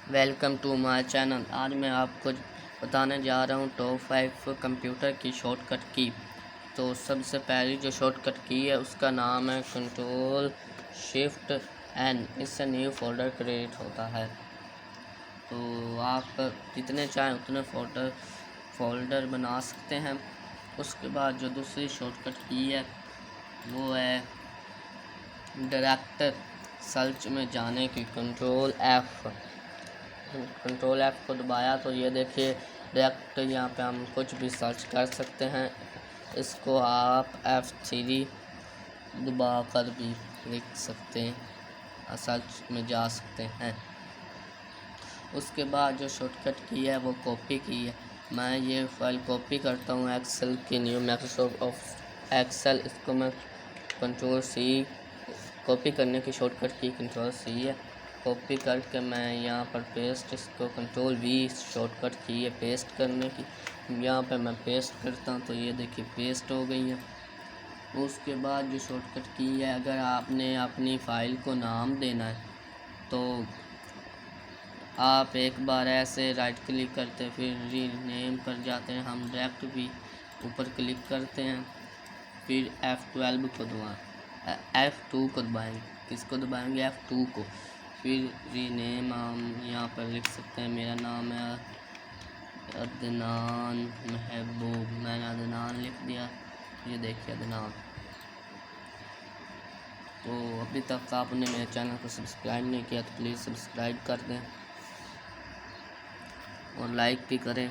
Welcome to my channel. आज मैं आपको बताने जा रहा हूँ टॉप 5 कंप्यूटर की शॉर्टकट की। तो सबसे पहली जो शॉर्टकट की है उसका नाम है कंट्रोल शिफ्ट एन। इससे न्यू फोल्डर क्रिएट होता है। तो आप जितने चाहें उतने फोल्डर बना सकते हैं। उसके बाद जो दूसरी शॉर्टकट की है वो है डायरेक्ट सर्च में जाने की। कंट्रोल एफ को दबाया तो ये देखिए डायरेक्ट यहाँ पे हम कुछ भी सर्च कर सकते हैं। इसको आप F3 दबा कर भी लिख सकते हैं, सर्च में जा सकते हैं। उसके बाद जो शॉर्टकट की है वो कॉपी की है। मैं ये फाइल कॉपी करता हूँ एक्सेल की, न्यू माइक्रोसॉफ्ट ऑफ एक्सेल। इसको मैं कंट्रोल सी, कॉपी करने की शॉर्टकट की कंट्रोल सी है। कॉपी करके मैं यहाँ पर पेस्ट, इसको कंट्रोल वी शॉर्टकट की है पेस्ट करने की। यहाँ पे मैं पेस्ट करता हूँ तो ये देखिए पेस्ट हो गई है। उसके बाद जो शॉर्टकट की है, अगर आपने अपनी फ़ाइल को नाम देना है तो आप एक बार ऐसे राइट क्लिक करते फिर रीनेम पर जाते हैं। हम डायरेक्ट भी ऊपर क्लिक करते हैं, फिर F12 को F2 को दबाएंगे। किसको दबाएंगे? F2 को। फिर रीनेम हम यहाँ पर लिख सकते हैं, मेरा नाम है अदनान महबूब। मैंने अदनान लिख दिया, ये देखिए अदनान। तो अभी तक आपने मेरे चैनल को सब्सक्राइब नहीं किया तो प्लीज़ सब्सक्राइब कर दें और लाइक भी करें।